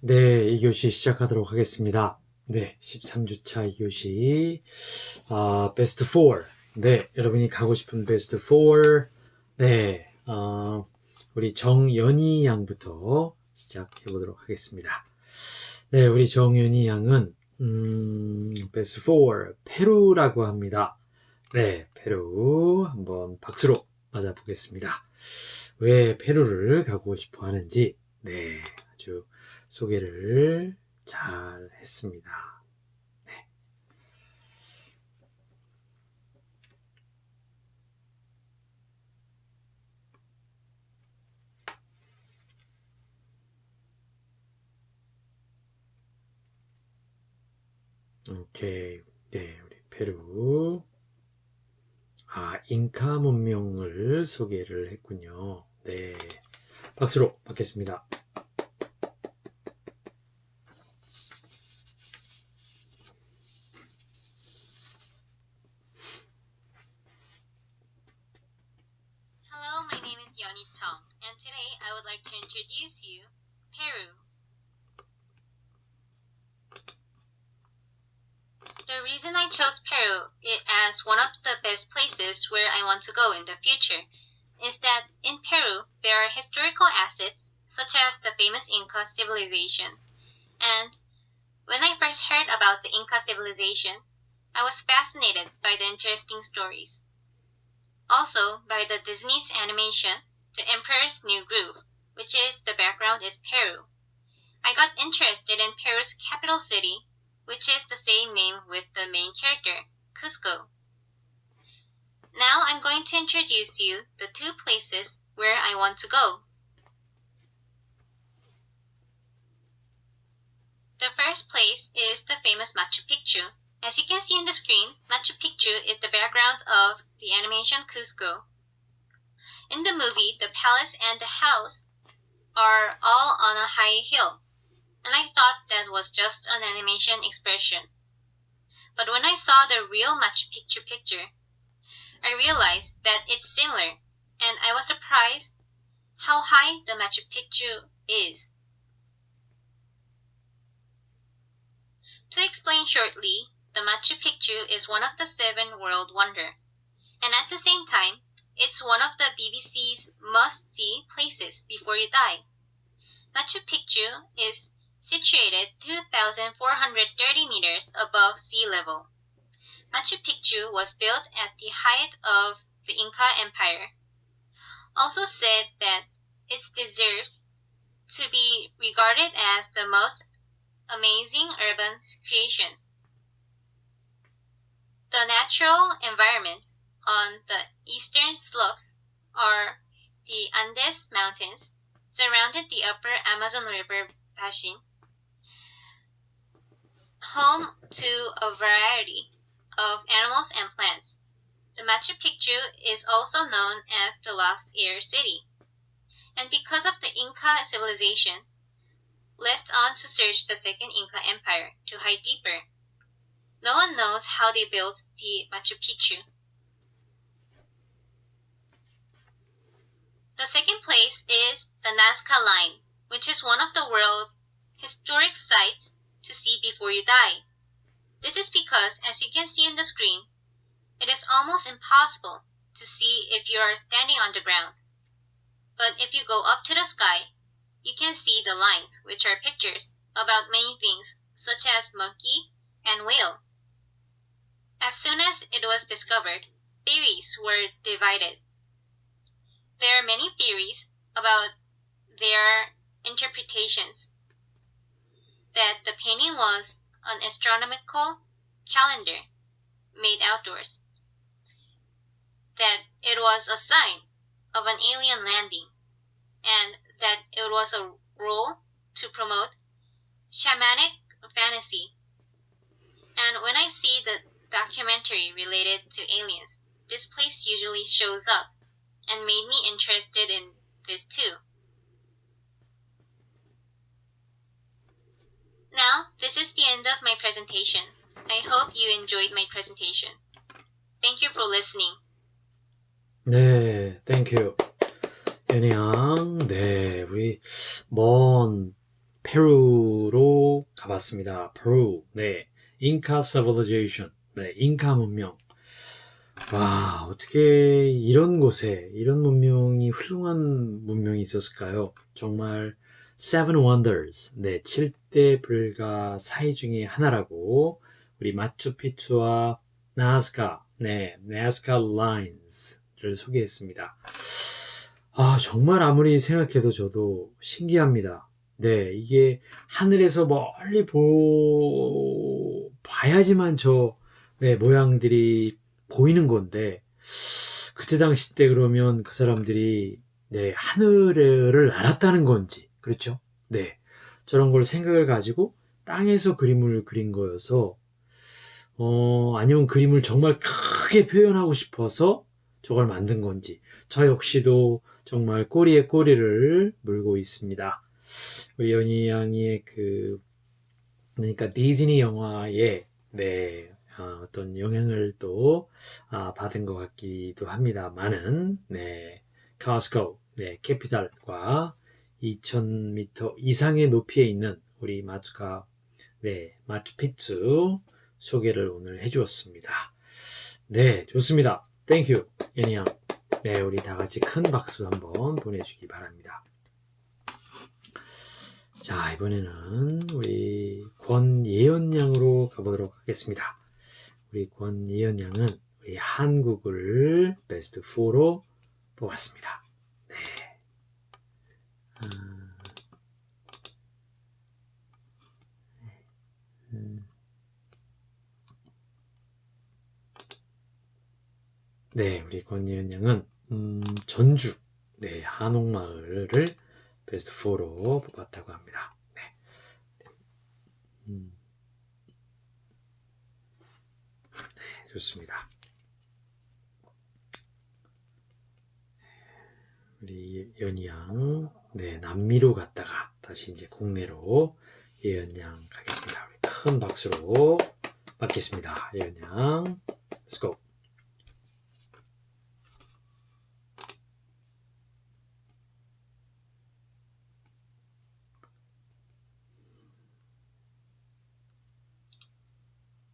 네, 2교시 시작하도록 하겠습니다. 네, 13주차 2교시, 베스트 4. 네, 여러분이 가고 싶은 베스트 4. 네, 우리 정연희 양부터 시작해 보도록 하겠습니다. 네, 우리 정연희 양은, 베스트 4, 페루라고 합니다. 네, 페루 한번 박수로 맞아보겠습니다. 왜 페루를 가고 싶어 하는지, 네, 아주 소개를 잘 했습니다. 네. 오케이. 네, 우리 페루. 잉카 문명을 소개를 했군요. 네. 박수로 받겠습니다. Hello, my name is Yeonhee Chung, and today I would like to introduce you Peru. The reason I chose Peru as one of the best places where I want to go in the future is that in Peru there are historical assets such as the famous Inca civilization. And when I first heard about the Inca civilization, I was fascinated by the interesting stories. Also by the Disney's animation, The Emperor's New Groove, which is the background is Peru. I got interested in Peru's capital city, which is the same name with the main character, Cusco. Now I'm going to introduce you the two places where I want to go. The first place is the famous Machu Picchu. As you can see on the screen, Machu Picchu is the background of the animation Cusco. In the movie, the palace and the house are all on a high hill, and I thought that was just an animation expression. But when I saw the real Machu Picchu picture, I realized that it's similar, and I was surprised how high the Machu Picchu is. To explain shortly, the Machu Picchu is one of the 7 world wonder, and at the same time, it's one of the BBC's must-see places before you die. Machu Picchu is situated 2,430 meters above sea level. Machu Picchu was built at the height of the Inca Empire. Also said that it deserves to be regarded as the most amazing urban creation. The natural environment on the eastern slopes are the Andes Mountains, surrounded the upper Amazon River basin, home to a variety of animals and plants. The Machu Picchu is also known as the Lost Air City, and because of the Inca civilization, left on to search the second Inca Empire to hide deeper. No one knows how they built the Machu Picchu. The second place is the Nazca Line, which is one of the world's historic sites to see before you die. This is because, as you can see on the screen, it is almost impossible to see if you are standing on the ground. But if you go up to the sky, you can see the lines, which are pictures about many things, such as monkey and whale. As soon as it was discovered, theories were divided. There are many theories about their interpretations. That the painting was an astronomical calendar made outdoors. That it was a sign of an alien landing, and that it was a role to promote shamanic fantasy. And when I see the documentary related to aliens, this place usually shows up and made me interested in this too. Now, this is the end of my presentation. I hope you enjoyed my presentation. Thank you for listening. 네, 땡큐. 연희양, 네, 우리 먼 페루로 가봤습니다. 페루. 네. 잉카 civilization. 네, 잉카 문명. 와, 어떻게 이런 곳에 이런 문명이 훌륭한 문명이 있었을까요? 정말 Seven Wonders, 네, 7대 불가사의 중에 하나라고 우리 마추픽추와 나스카, 네, 나스카 라인스를 소개했습니다. 아, 정말 아무리 생각해도 저도 신기합니다. 네, 이게 하늘에서 멀리 봐야지만 네, 모양들이 보이는 건데, 그때 당시 때 그러면 그 사람들이, 네, 하늘을 알았다는 건지, 그렇죠? 네. 저런 걸 생각을 가지고 땅에서 그림을 그린 거여서, 아니면 그림을 정말 크게 표현하고 싶어서 저걸 만든 건지, 저 역시도 정말 꼬리에 꼬리를 물고 있습니다. 우리 연희 양의 그러니까 디즈니 영화에, 네, 어떤 영향을 또 받은 것 같기도 합니다만은, 네, 카스코, 네, 캐피탈과 2000m 이상의 높이에 있는 우리 네, 마추픽추 소개를 오늘 해주었습니다. 네, 좋습니다. 땡큐, 연희양. 네, 우리 다 같이 큰 박수 한번 보내주기 바랍니다. 자, 이번에는 우리 권예연 양으로 가보도록 하겠습니다. 우리 권예연 양은 우리 한국을 베스트 4로 뽑았습니다. 네. 네, 우리 권예연 양은 전주, 네, 한옥마을을 베스트 4로 뽑았다고 합니다. 네. 네, 좋습니다. 우리 연희양, 네, 남미로 갔다가 다시 이제 국내로 예연양 가겠습니다. 우리 큰 박수로 맞겠습니다. 예연양, let's go.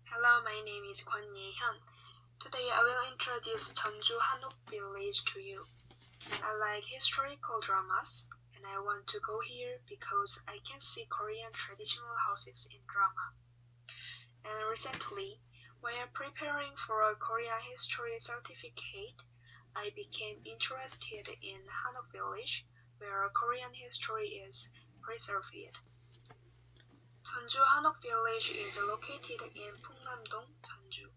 Hello, my name is Kwon Ye-hyun. Today I will introduce Jeonju Hanok Village to you. I like historical dramas, and I want to go here because I can see Korean traditional houses in drama. And recently, while preparing for a Korean history certificate, I became interested in Hanok Village, where Korean history is preserved. Jeonju Hanok Village is located in Pungnam-dong, Jeonju.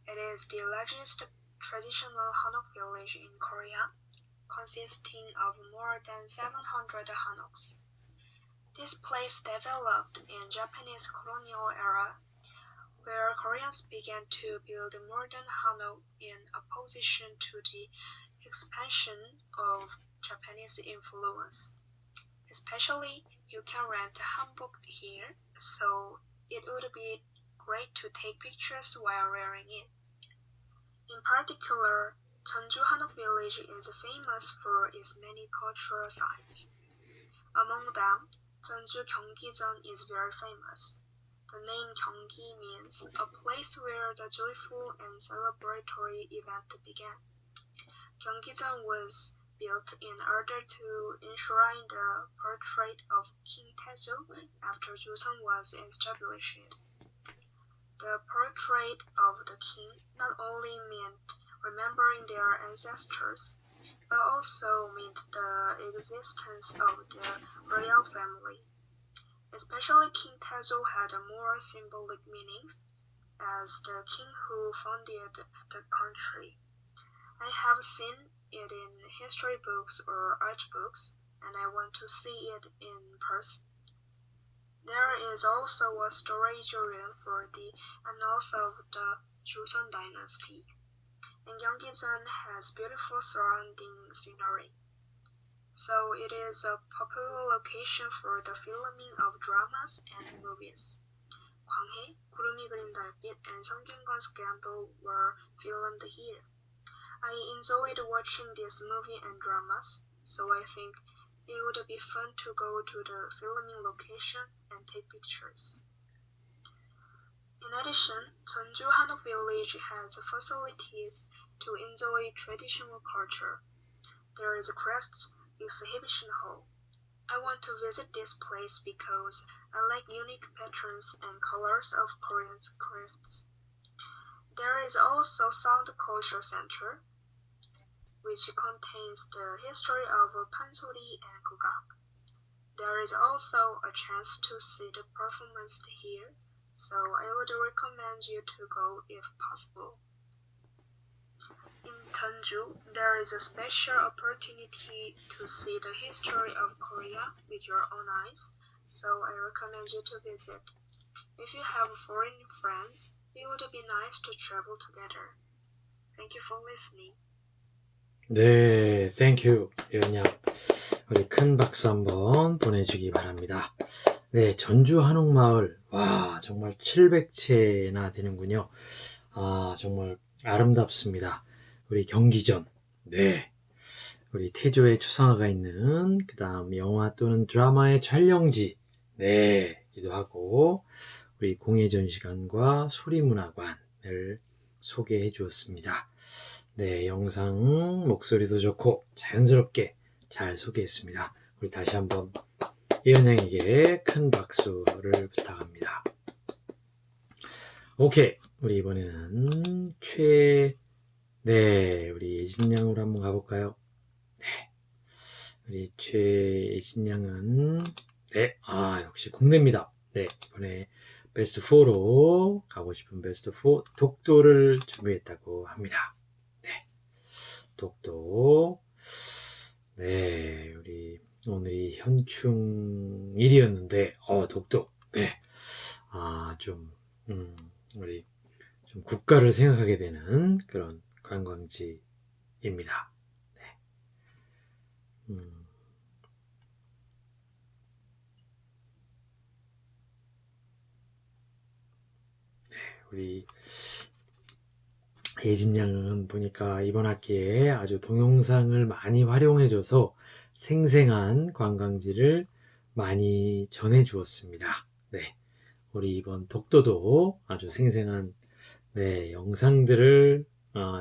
It is the largest traditional Hanok village in Korea, consisting of more than 700 hanoks. This place developed in Japanese colonial era, where Koreans began to build modern hanok in opposition to the expansion of Japanese influence. Especially, you can rent a hanbok here, so it would be great to take pictures while wearing it. In particular, Jeonju Hanok Village is famous for its many cultural sites. Among them, Jeonju Gyeonggijeon is very famous. The name Gyeonggi means a place where the joyful and celebratory event began. Gyeonggijeon was built in order to enshrine the portrait of King Taejo after Joseon was established. The portrait of the king not only meant remembering their ancestors, but also meant the existence of the royal family. Especially King Taejo had a more symbolic meaning as the king who founded the country. I have seen it in history books or art books, and I want to see it in person. There is also a storage room for the annals of the Joseon dynasty, and Gyeonggijeon has beautiful surrounding scenery. So it is a popular location for the filming of dramas and movies. 광해, 구름이 그린 달빛, and 성균관 Scandal were filmed here. I enjoyed watching this movie and dramas, so I think It would be fun to go to the filming location and take pictures. In addition, Jeonju Hanok Village has facilities to enjoy traditional culture. There is a crafts exhibition hall. I want to visit this place because I like unique patterns and colors of Korean crafts. There is also Sound Culture Center, which contains the history of pansori and gugak. There is also a chance to see the performance here, so I would recommend you to go if possible. In Jeonju, there is a special opportunity to see the history of Korea with your own eyes, so I recommend you to visit. If you have foreign friends, it would be nice to travel together. Thank you for listening. 네, thank you, 예은 양. 우리 큰 박수 한번 보내주기 바랍니다. 네, 전주 한옥마을. 와, 정말 700채나 되는군요. 아, 정말 아름답습니다. 우리 경기전. 네. 우리 태조의 추상화가 있는, 그 다음 영화 또는 드라마의 촬영지. 네. 기도 하고, 우리 공예전시관과 소리문화관을 소개해 주었습니다. 네, 영상 목소리도 좋고 자연스럽게 잘 소개했습니다. 우리 다시 한번 예은 양에게 큰 박수를 부탁합니다. 오케이, 우리 이번에는 네, 우리 예진 양으로 한번 가볼까요? 네, 우리 최예진 양은 네, 역시 국내입니다. 네, 이번에 베스트 4로 가고 싶은 베스트 4 독도를 준비했다고 합니다. 네, 독도. 네, 우리 오늘이 현충일이었는데 독도. 네, 우리 좀 국가를 생각하게 되는 그런 관광지입니다. 네. 우리 예진 양은 보니까 이번 학기에 아주 동영상을 많이 활용해줘서 생생한 관광지를 많이 전해주었습니다. 네, 우리 이번 독도도 아주 생생한 네, 영상들을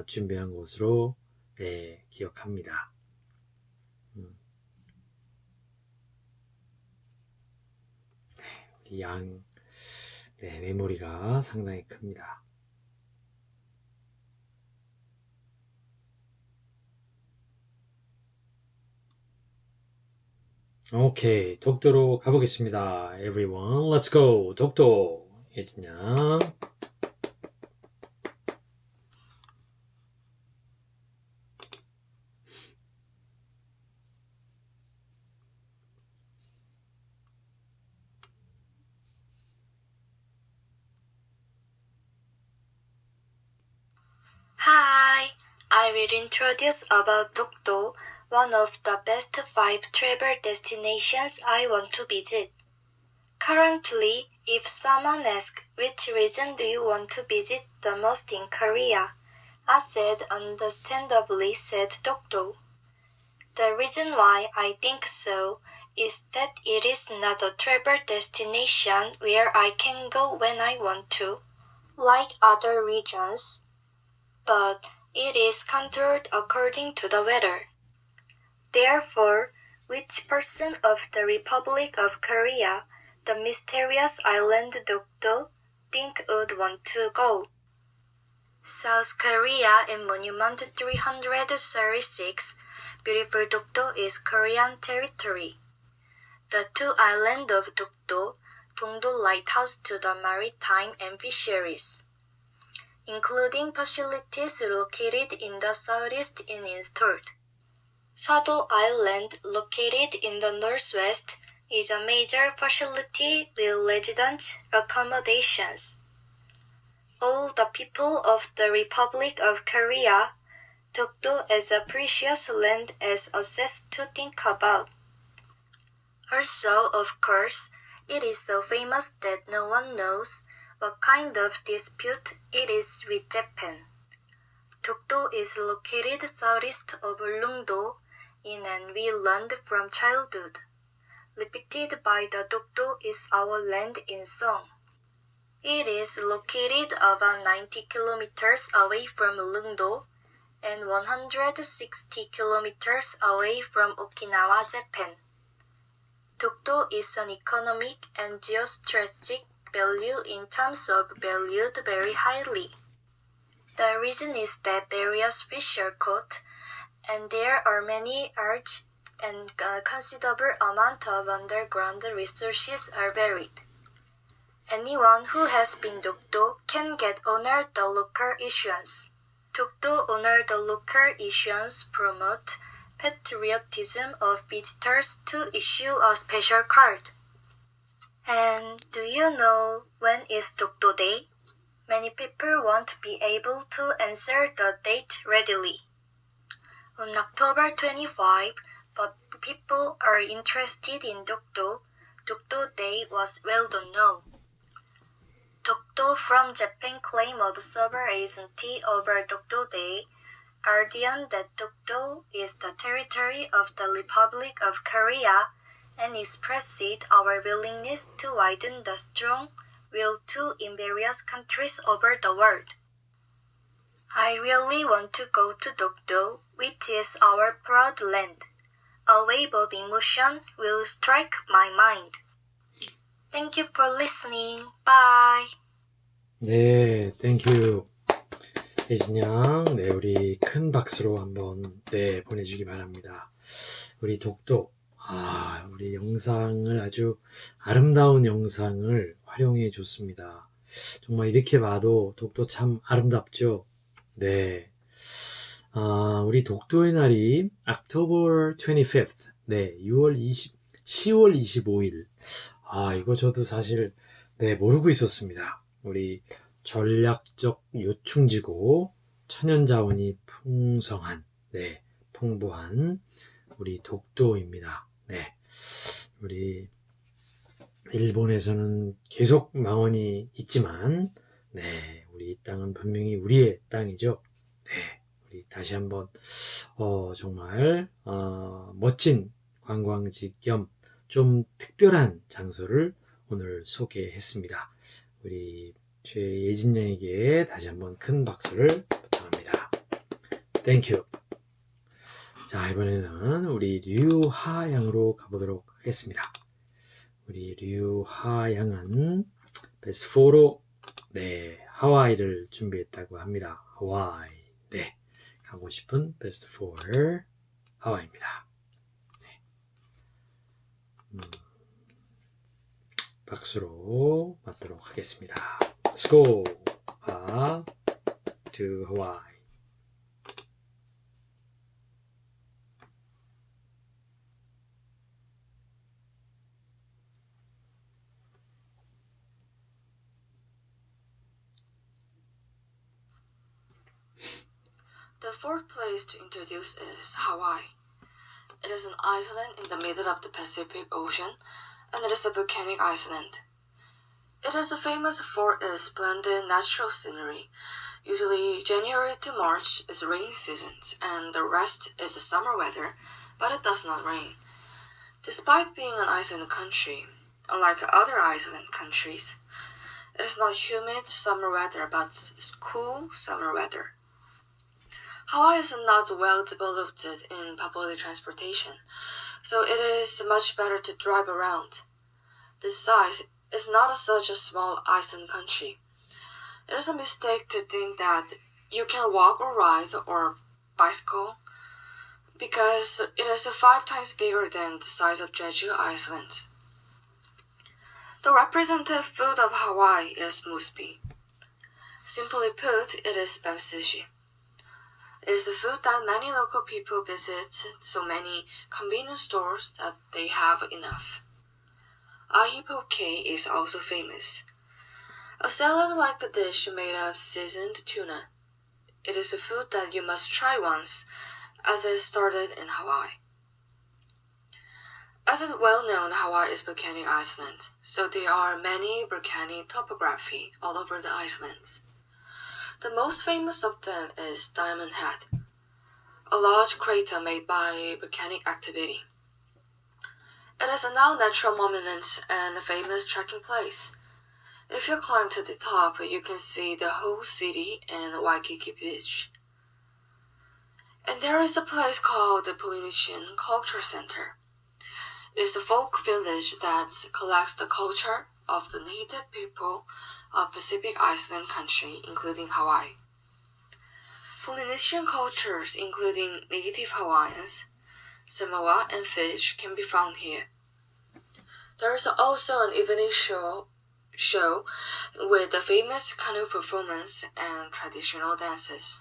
준비한 것으로 네, 기억합니다. 네, 우리 네, 메모리가 상당히 큽니다. 오케이, 독도로 가보겠습니다. Everyone, let's go. 독도. 예진 양. Hi, I will introduce about Dokdo, one of the best 5 travel destinations I want to visit. Currently, if someone asks which region do you want to visit the most in Korea, I said understandably said Dokdo. The reason why I think so is that it is not a travel destination where I can go when I want to, like other regions, but it is controlled according to the weather. Therefore, which person of the Republic of Korea, the mysterious island Dokdo, think would want to go? South Korea in Monument 336, beautiful Dokdo is Korean territory. The 2 islands of Dokdo, Dongdo Lighthouse to the maritime and fisheries, including facilities located in the southeast and installed. Sado Island, located in the northwest, is a major facility with resident accommodations. All the people of the Republic of Korea, Dokdo as a precious land as assessed to think about. Also, of course, it is so famous that no one knows what kind of dispute it is with Japan. Dokdo is located southeast of Lungdo in and we learned from childhood. Repeated by the Dokdo is our land in song. It is located about 90 kilometers away from Ulleungdo and 160 kilometers away from Okinawa, Japan. Dokdo is an economic and geostrategic value in terms of valued very highly. The reason is that various fish are caught, and there are many arch and a considerable amount of underground resources are buried. Anyone who has been Dokdo can get honor the local issuance. Dokdo honor the local issuance promote patriotism of visitors to issue a special card. And do you know when is Dokdo Day? Many people won't be able to answer the date readily. On October 25, but people are interested in Dokdo, Dokdo Day was well done now. Dokdo from Japan claim of sovereignty over Dokdo Day, guardian that Dokdo is the territory of the Republic of Korea and expressed our willingness to widen the strong will to in various countries over the world. I really want to go to Dokdo, which is our proud land. A wave of emotion will strike my mind. Thank you for listening. Bye. 네, 땡큐. 예진양, 네, 우리 큰 박수로 한번, 네, 보내주기 바랍니다. 우리 독도, 우리 영상을 아주 아름다운 영상을 활용해 줬습니다. 정말 이렇게 봐도 독도 참 아름답죠? 네. 우리 독도의 날이 October 25th, 네, 10월 25일. 이거 저도 사실, 네, 모르고 있었습니다. 우리 전략적 요충지고 천연자원이 풍성한, 네, 풍부한 우리 독도입니다. 네, 우리 일본에서는 계속 망언이 있지만, 네, 우리 이 땅은 분명히 우리의 땅이죠. 네, 우리 다시 한번 정말 멋진 관광지 겸 좀 특별한 장소를 오늘 소개했습니다. 우리 최예진 양에게 다시 한번 큰 박수를 부탁합니다. 땡큐. 자, 이번에는 우리 류하 양으로 가보도록 하겠습니다. 우리 류하 양은 베스트 4로, 네, 하와이를 준비했다고 합니다. 하와이. 네, 가고 싶은 베스트 4 하와이입니다. 네. 박수로 맞도록 하겠습니다. Let's go! to Hawaii. The fourth place to introduce is Hawaii. It is an island in the middle of the Pacific Ocean, and it is a volcanic island. It is famous for its splendid natural scenery. Usually January to March is rainy seasons, and the rest is summer weather, but it does not rain. Despite being an island country, unlike other island countries, it is not humid summer weather but cool summer weather. Hawaii is not well developed in public transportation, so it is much better to drive around. Besides, it's not such a small island country. It is a mistake to think that you can walk or ride or bicycle because it is 5 times bigger than the size of Jeju Island. The representative food of Hawaii is musubi. Simply put, it is spam sushi. It is a food that many local people visit so many convenience stores that they have enough. Ahi poke is also famous. A salad-like dish made of seasoned tuna. It is a food that you must try once, as it started in Hawaii. As is well known, Hawaii is a volcanic island, so there are many volcanic topography all over the islands. The most famous of them is Diamond Head. a large crater made by volcanic activity. It is a now natural monument and a famous trekking place. If you climb to the top, you can see the whole city and Waikiki Beach. And there is a place called the Polynesian Culture Center. It is a folk village that collects the culture of the native people of Pacific Island country, including Hawaii. Polynesian cultures, including native Hawaiians, Samoa, and Fish, can be found here. There is also an evening show with the famous canoe performance and traditional dances.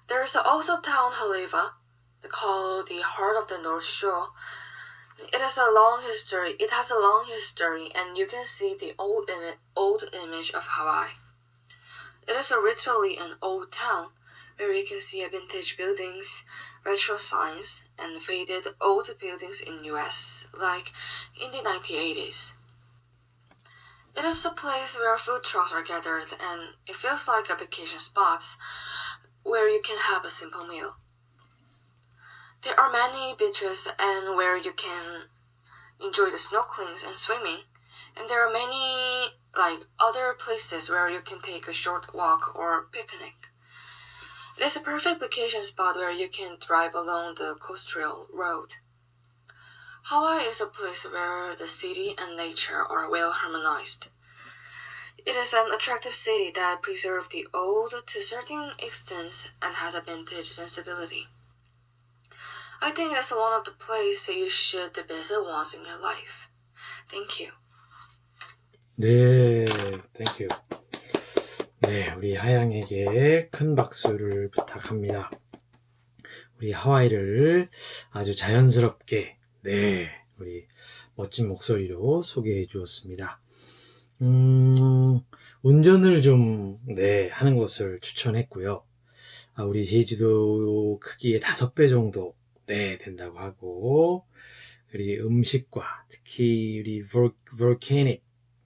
There is also town Haleiwa, called the heart of the North Shore. It has a long history, and you can see the old image of Hawaii. It is literally an old town where you can see vintage buildings, retro signs, and faded old buildings in US, like in the 1980s. It is a place where food trucks are gathered, and it feels like a vacation spot where you can have a simple meal. There are many beaches and where you can enjoy the snorkeling and swimming, and there are many other places where you can take a short walk or picnic. It is a perfect vacation spot where you can drive along the coastal road. Hawaii is a place where the city and nature are well harmonized. It is an attractive city that preserves the old to a certain extent and has a vintage sensibility. I think it is one of the places you should visit once in your life. Thank you. 네, thank you. 네, 우리 하양에게 큰 박수를 부탁합니다. 우리 하와이를 아주 자연스럽게, 네, 우리 멋진 목소리로 소개해 주었습니다. 운전을 좀, 네, 하는 것을 추천했고요. 우리 제주도 크기의 5배 정도, 네, 된다고 하고, 우리 음식과 특히 우리 volcanic,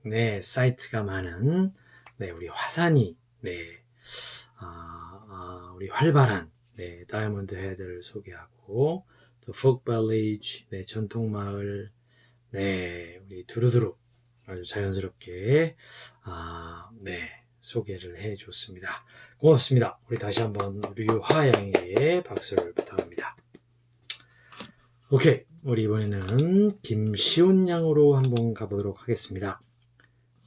네, 사이트가 많은, 네, 우리 화산이, 네, 우리 활발한, 네, 다이아몬드 헤드를 소개하고, 또 folk village, 네, 전통 마을, 네, 우리 두루두루 아주 자연스럽게, 네, 소개를 해줬습니다. 고맙습니다. 우리 다시 한번 류하양에게 박수를 부탁합니다. 오케이, 우리 이번에는 김시온 양으로 한번 가보도록 하겠습니다.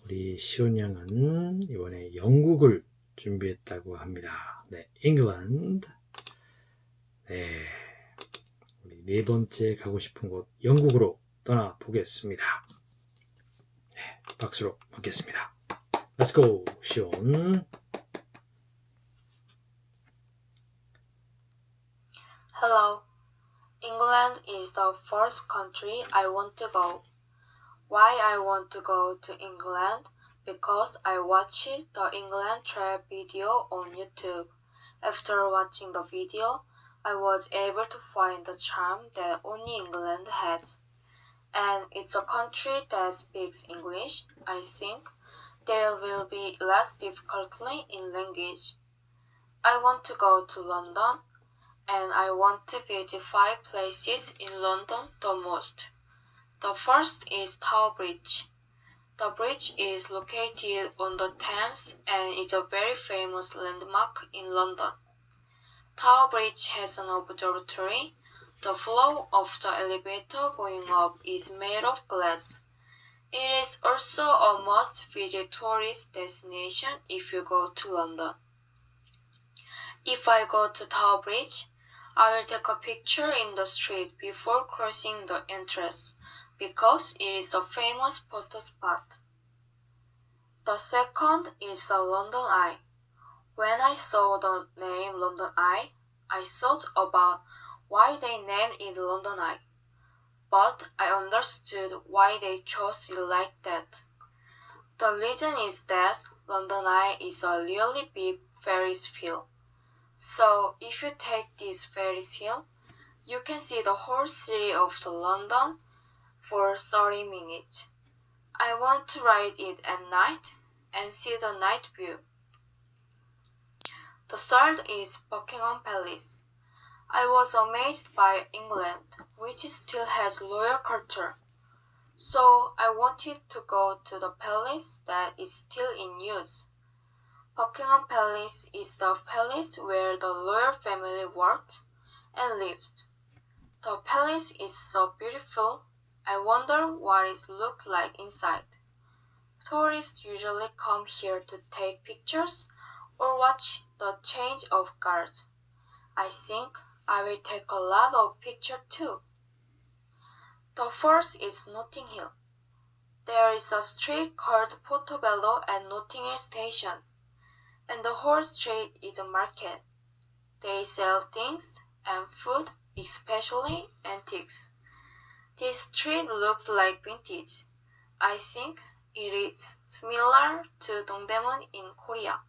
우리 시온 양은 이번에 영국을 준비했다고 합니다. 네, England. 네, 우리 네 번째 가고 싶은 곳 영국으로 떠나 보겠습니다. 네, 박수로 맞겠습니다. Let's go, 시온. Hello. England is the first country I want to go. Why I want to go to England? Because I watched the England trip video on YouTube. After watching the video, I was able to find the charm that only England has. And it's a country that speaks English. I think there will be less difficulty in language. I want to go to London, and I want to visit 5 places in London the most. The first is Tower Bridge. The bridge is located on the Thames and is a very famous landmark in London. Tower Bridge has an observatory. The floor of the elevator going up is made of glass. It is also a must-visit tourist destination if you go to London. If I go to Tower Bridge, I will take a picture in the street before crossing the entrance, because it is a famous photo spot. The second is the London Eye. When I saw the name London Eye, I thought about why they named it London Eye, but I understood why they chose it like that. The reason is that London Eye is a really big Ferris wheel. So if you take this Ferris wheel, you can see the whole city of London for 30 minutes. I want to ride it at night and see the night view. The third is Buckingham Palace. I was amazed by England, which still has royal culture. So I wanted to go to the palace that is still in use. Buckingham Palace is the palace where the royal family worked and lived. The palace is so beautiful. I wonder what it looks like inside. Tourists usually come here to take pictures or watch the change of guards. I think I will take a lot of pictures too. The fourth is Notting Hill. There is a street called Portobello at Notting Hill Station, and the whole street is a market. They sell things and food, especially antiques. This street looks like vintage. I think it is similar to Dongdaemun in Korea.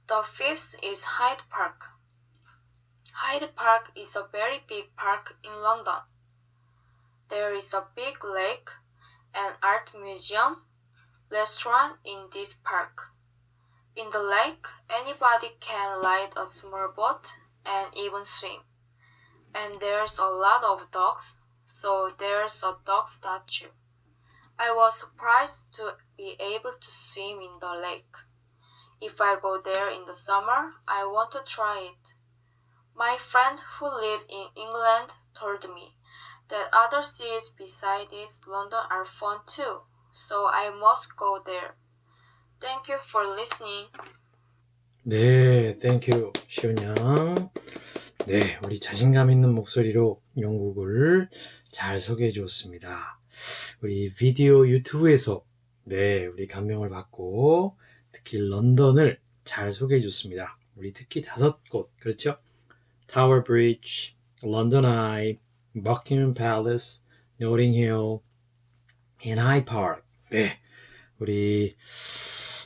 The fifth is Hyde Park. Hyde Park is a very big park in London. There is a big lake, an art museum, restaurant in this park. In the lake, anybody can ride a small boat and even swim. And there's a lot of dogs, so there's a dog statue. I was surprised to be able to swim in the lake. If I go there in the summer, I want to try it. My friend who lived in England told me that other cities besides London are fun too, so I must go there. Thank you for listening. 네, 땡큐 시온양. 네, 우리 자신감 있는 목소리로 영국을 잘 소개해 주었습니다. 우리 비디오 유튜브에서 네, 우리 감명을 받고 특히 런던을 잘 소개해 줬습니다. 우리 특히 5곳, 그렇죠? Tower Bridge, London Eye, Buckingham Palace, Notting Hill, and Hyde Park. 네, 우리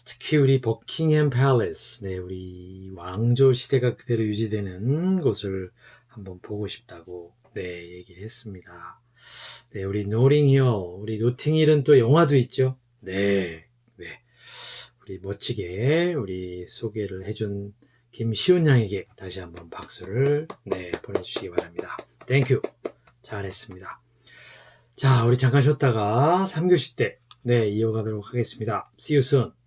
특히 우리 버킹엄 팰리스, 네, 우리 왕조 시대가 그대로 유지되는 곳을 한번 보고 싶다고 네, 얘기를 했습니다. 네, 우리 노팅힐, 우리 노팅힐은 또 영화도 있죠. 네, 네, 우리 멋지게 우리 소개를 해준 김시온 양에게 다시 한번 박수를 네, 보내주시기 바랍니다. 땡큐, 잘했습니다. 자, 우리 잠깐 쉬었다가 3교시 때 네, 이어가도록 하겠습니다. See you soon.